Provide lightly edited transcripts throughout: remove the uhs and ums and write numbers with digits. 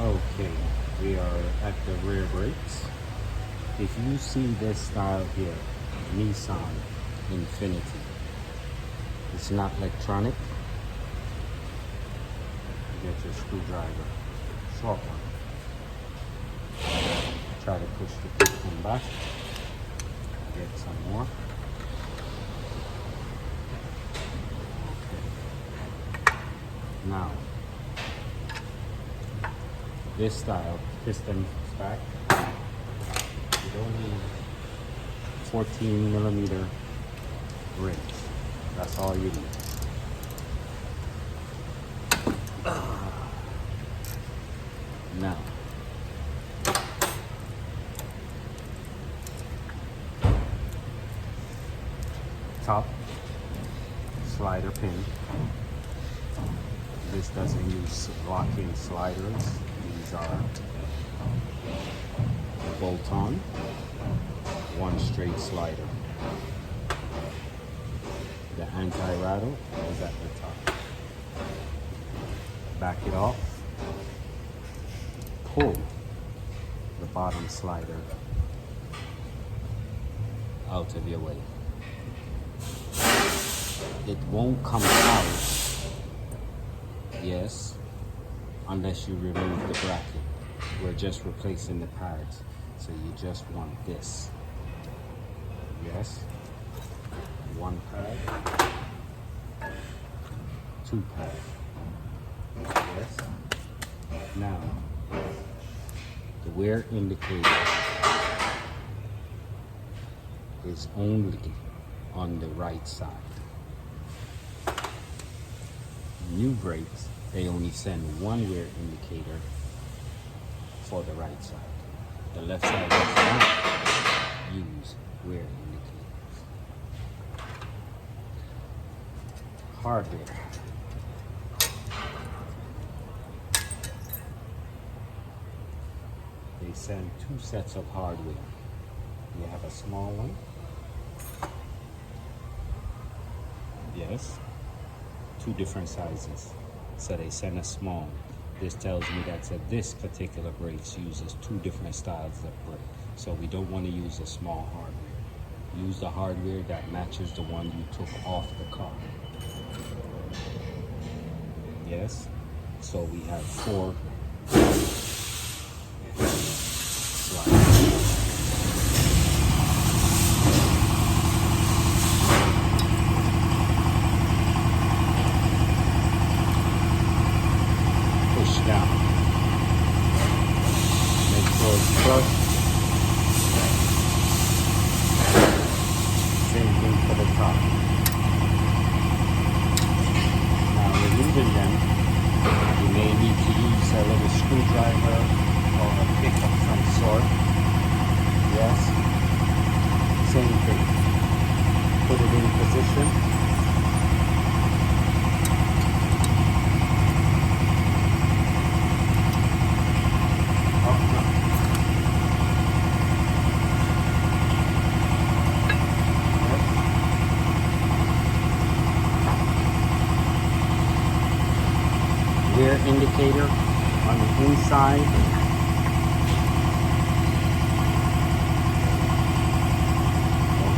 Okay, we are at the rear brakes. If you see this style here, Nissan Infinity, it's not electronic. You get your screwdriver, short one. Try to push the quick one back. Get some more. Okay. Now, this style, piston stack, you don't need 14mm rims. That's all you need. Now, top slider pin. This doesn't use lock-in sliders. These are bolt-on, one straight slider. The anti-rattle is at the top. Back it off. Pull the bottom slider out of your way. It won't come out, yes, unless you remove the bracket. We're just replacing the pads, so you just want this. Yes, one pad, two pads. Yes. Now, the wear indicator is only on the right side. New brakes, they only send one wear indicator for the right side. The left side does not use wear indicators. Hardware. They send two sets of hardware. You have a small one. Yes. Two different sizes. So they send a small. This tells me that this particular brakes uses two different styles of brake. So we don't want to use a small hardware. Use the hardware that matches the one you took off the car. Yes. So we have 4 sliders. Down. Make sure it's flush. Same thing for the top. Now removing them, you may need to use a little screwdriver or a pick of some sort. Yes. Same thing. Put it in position. Rear indicator on the inside.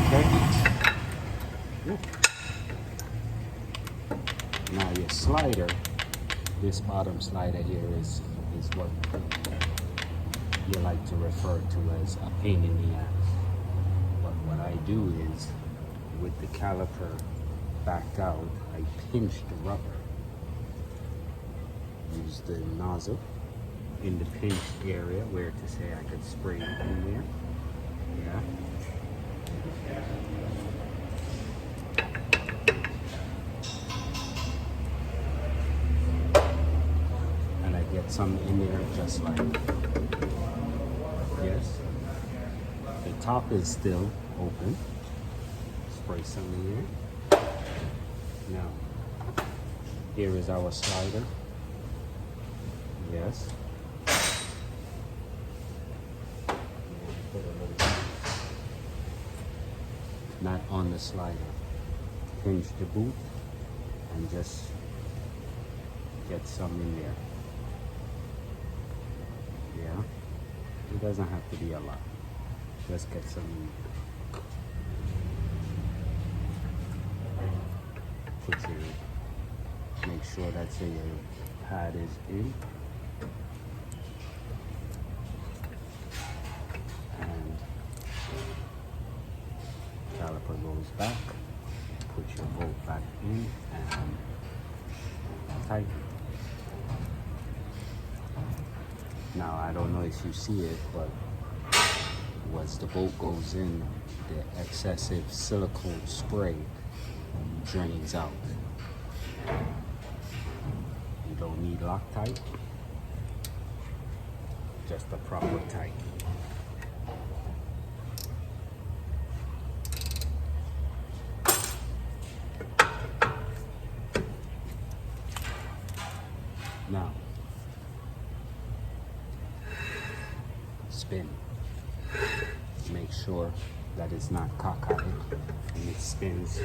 Okay. Now your slider, this bottom slider here is what you like to refer to as a pain in the ass. But what I do is, with the caliper backed out, I pinch the rubber. Use the nozzle in the pinch area where to say I could spray it in there. Yeah. And I get some in there just like, yes. The top is still open. Spray some in there. Now, here is our slider. Yes. Not on the slider. Pinch the boot and just get some in there. It doesn't have to be a lot. Let's get some. Put your, make sure that your pad is in. And caliper goes back. Put your bolt back in and tighten. Now I don't know if you see it, but once the bolt goes in, the excessive silicone spray drains out. You don't need Loctite, just the proper tight. Now, spin. Make sure that it's not cockeyed and it spins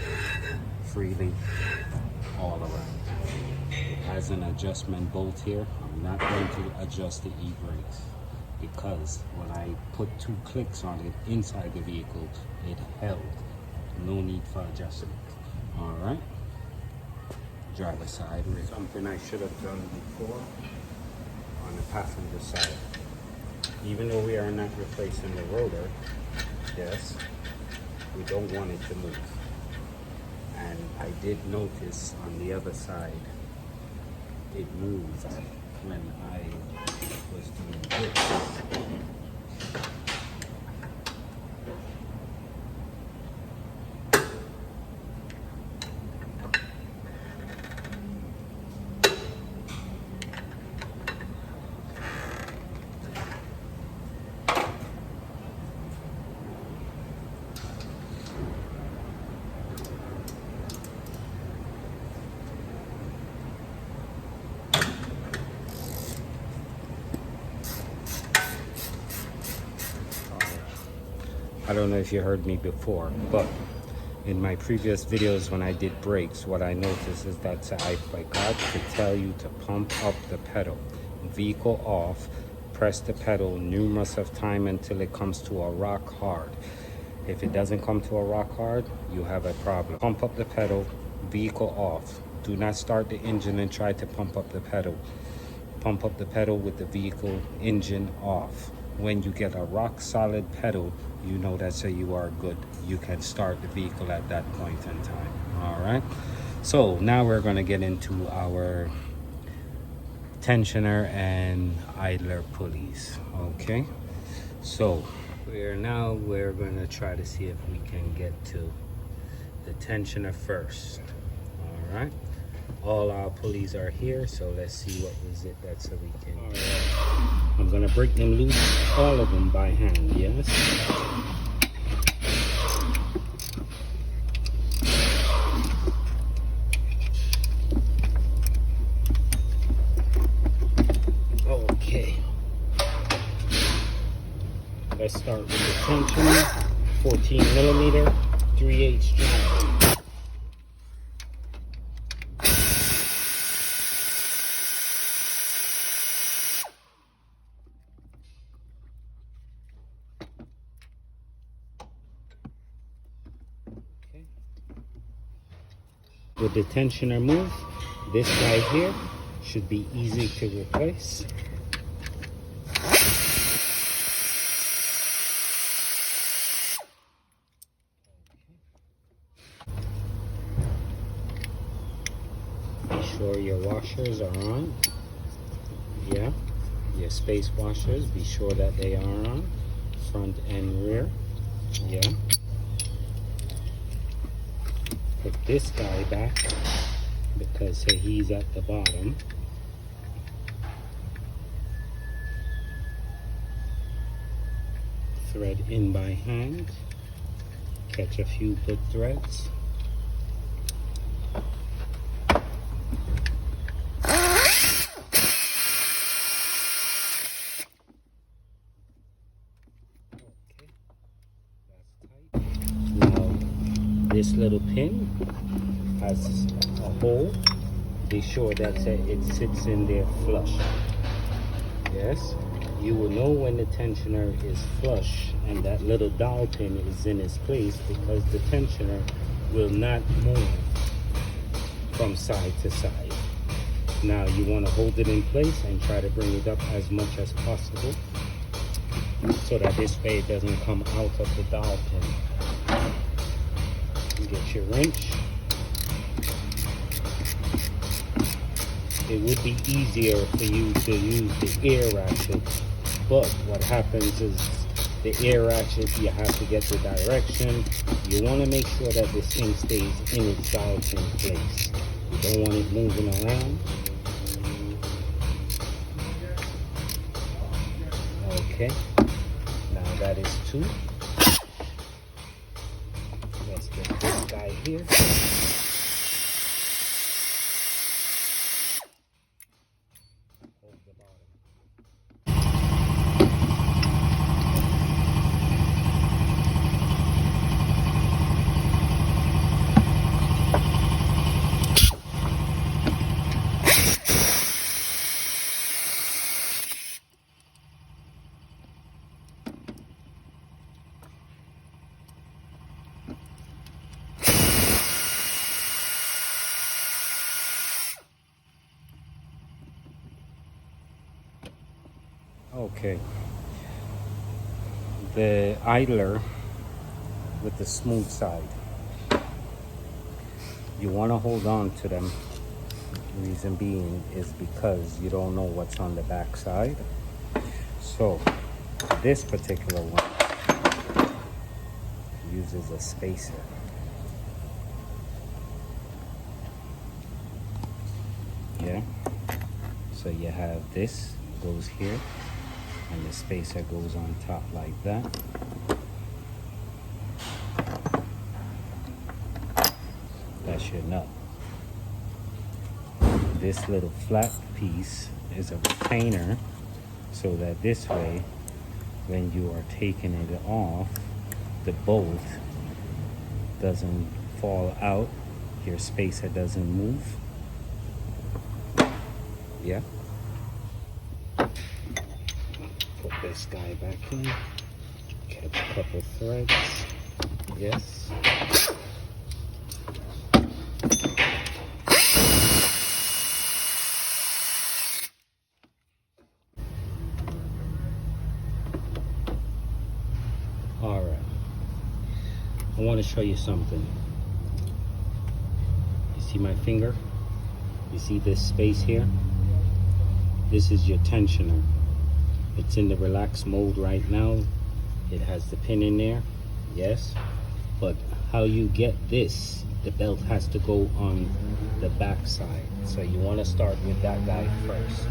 freely all around. It has an adjustment bolt here. I'm not going to adjust the e-brakes because when I put 2 clicks on it inside the vehicle, it held. No need for adjustment. All right. Driver side. Something I should have done before on the passenger side. Even though we are not replacing the rotor, yes, we don't want it to move. And I did notice on the other side, it moved when I was doing this. I don't know if you heard me before, but in my previous videos when I did brakes, what I noticed is that I forgot to tell you to pump up the pedal. Vehicle off, press the pedal numerous of times until it comes to a rock hard. If it doesn't come to a rock hard, you have a problem. Pump up the pedal, vehicle off. Do not start the engine and try to pump up the pedal. Pump up the pedal with the vehicle engine off. When you get a rock solid pedal, you know that you are good. You can start the vehicle at that point in time. All right. So now we're going to get into our tensioner and idler pulleys. Okay. So we're going to try to see if we can get to the tensioner first. All right. All our pulleys are here, so let's see what is it that so we can. All right. I'm gonna break them loose, all of them by hand. Yes. Okay. Let's start with the tensioner, 14 millimeter, 3/8 strong. With the tensioner move, this guy here should be easy to replace. Be sure your washers are on. Yeah, your space washers, be sure that they are on, front and rear. Yeah. Put this guy back because he's at the bottom. Thread in by hand. Catch a few good threads. This little pin has a hole. Be sure that it sits in there flush. Yes. You will know when the tensioner is flush and that little dowel pin is in its place, because the tensioner will not move from side to side. Now you want to hold it in place and try to bring it up as much as possible, so that this way it doesn't come out of the dowel pin. Get your wrench. It would be easier for you to use the air ratchet, but what happens is the air ratchet, you have to get the direction. You want to make sure that this thing stays in its dowel pin place. You don't want it moving around. Okay, now that is 2. Let's get this guy here. Hold the bottom. Okay, the idler with the smooth side, you want to hold on to them. Reason being is because you don't know what's on the back side. So this particular one uses a spacer. Yeah, so you have this goes here, and the spacer goes on top like that. That's your nut. This little flat piece is a retainer, so that this way, when you are taking it off, the bolt doesn't fall out, your spacer doesn't move. Yeah. Put this guy back in, catch a couple threads. Yes. All right. I want to show you something. You see my finger? You see this space here? This is your tensioner. It's in the relaxed mode right now. It has the pin in there, yes. But how you get this, the belt has to go on the back side. So you want to start with that guy first,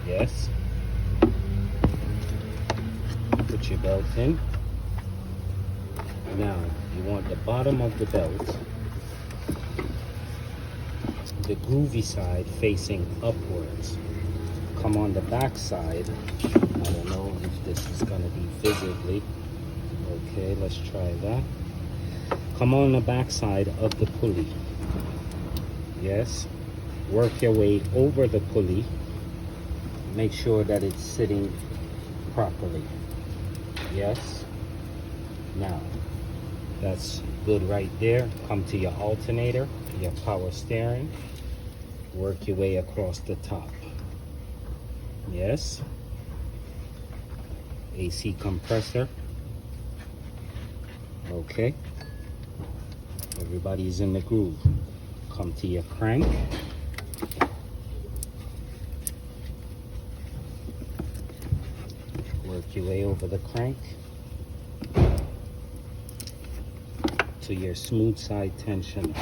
yes. Put your belt in. Now you want the bottom of the belt, the groovy side facing upwards. Come on the back side. I don't know if this is going to be visibly. Okay, let's try that. Come on the back side of the pulley. Yes. Work your way over the pulley. Make sure that it's sitting properly. Yes. Now, that's good right there. Come to your alternator, your power steering. Work your way across the top. Yes. AC compressor. Okay. Everybody's in the groove. Come to your crank. Work your way over the crank to your smooth side tensioner.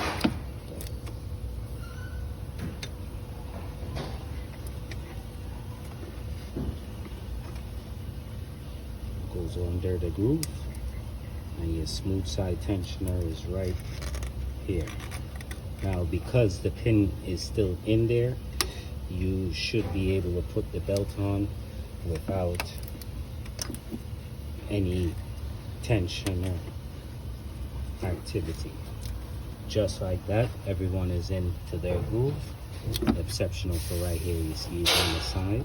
Goes under the groove, and your smooth side tensioner is right here. Now, because the pin is still in there, you should be able to put the belt on without any tensioner activity. Just like that, everyone is into their groove. Exceptional for right here, you see it on the side.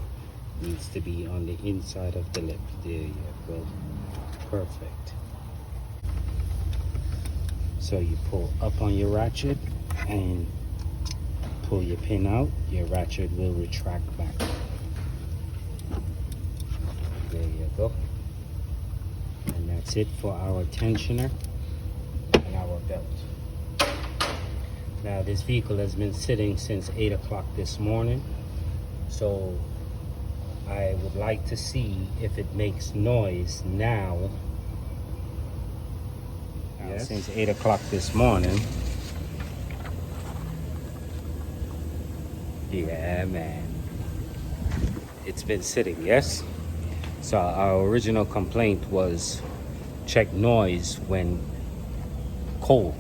needs to be on the inside of the lip. There you go. Perfect. So you pull up on your ratchet and pull your pin out. Your ratchet will retract back. There you go. And that's it for our tensioner and our belt. Now this vehicle has been sitting since 8 o'clock this morning, so I would like to see if it makes noise now. Yes. Since 8 o'clock this morning. Yeah, man. It's been sitting, yes? So our original complaint was check noise when cold.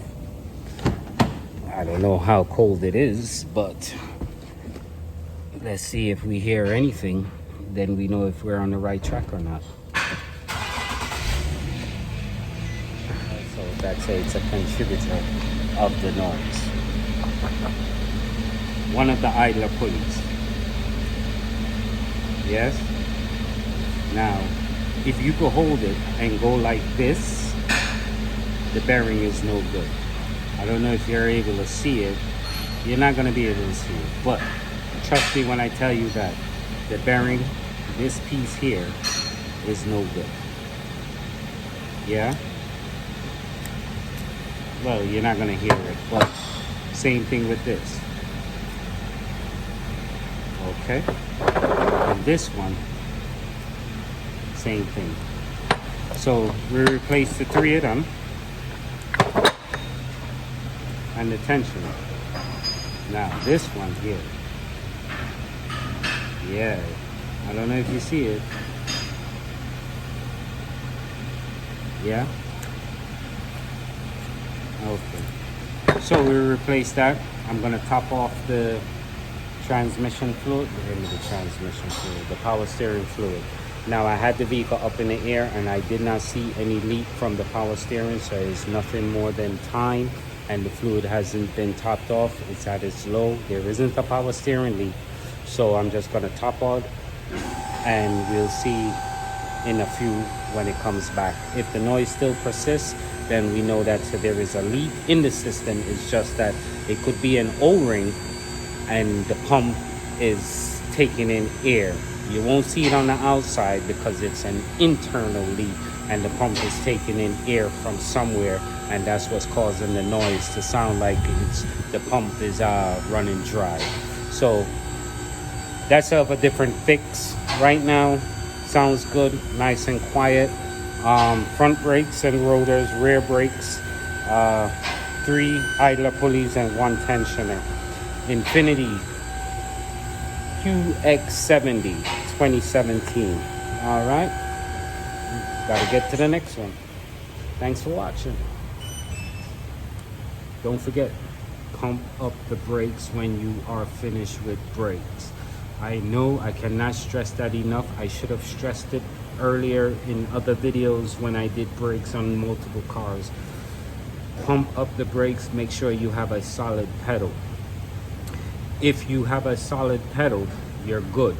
I don't know how cold it is, but let's see if we hear anything. Then we know if we're on the right track or not. So that's it's a contributor of the noise. One of the idler pulleys. Yes? Now, if you could hold it and go like this, the bearing is no good. I don't know if you're able to see it. You're not going to be able to see it. But trust me when I tell you that the bearing, this piece here, is no good. Yeah? Well, you're not going to hear it. But same thing with this. Okay? And this one, same thing. So we replaced the 3 of them. And the tensioner. Now this one here, yeah, I don't know if you see it. Yeah. Okay. So we replaced that. I'm gonna top off the transmission fluid. The transmission fluid, the power steering fluid. Now I had the vehicle up in the air and I did not see any leak from the power steering, so it's nothing more than time. And the fluid hasn't been topped off. It's at its low. There isn't a power steering leak. So I'm just gonna top out and we'll see in a few when it comes back. If the noise still persists, then we know that there is a leak in the system. It's just that it could be an O-ring and the pump is taking in air. You won't see it on the outside because it's an internal leak and the pump is taking in air from somewhere, and that's what's causing the noise to sound like the pump is running dry. So that's of a different fix right now. Sounds good, nice and quiet. Front brakes and rotors, rear brakes, 3 idler pulleys and 1 tensioner. Infinity QX70 2017. All right, gotta get to the next one. Thanks for watching. Don't forget, pump up the brakes when you are finished with brakes. I know I cannot stress that enough. I should have stressed it earlier in other videos when I did brakes on multiple cars. Pump up the brakes, make sure you have a solid pedal. If you have a solid pedal, you're good.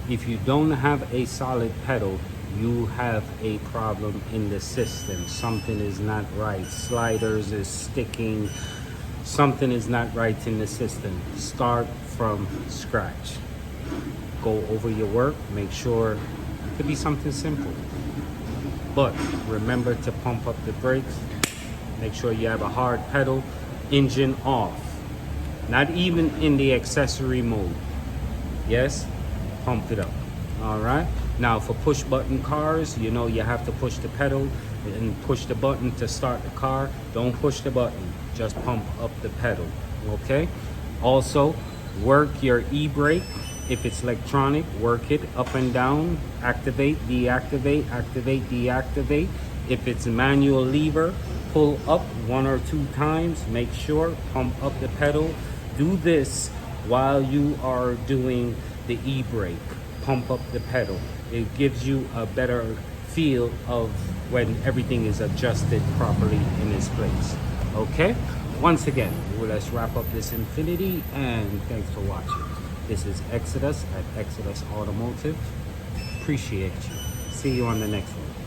If you don't have a solid pedal, you have a problem in the system. Something is not right. Sliders is sticking. Something is not right in the system. Start from scratch. Go over your work. Make sure it could be something simple. But remember to pump up the brakes. Make sure you have a hard pedal. Engine off. Not even in the accessory mode. Yes? Pump it up. All right? Now for push button cars, you know you have to push the pedal and push the button to start the car. Don't push the button, just pump up the pedal, okay? Also, work your e-brake. If it's electronic, work it up and down, activate, deactivate, activate, deactivate. If it's a manual lever, pull up 1 or 2 times, make sure, pump up the pedal. Do this while you are doing the e-brake. Pump up the pedal. It gives you a better feel of when everything is adjusted properly in its place. Okay? Once again, let's wrap up this Infinity, and thanks for watching. This is Exodus at Exodus Automotive. appreciate you. See you on the next one.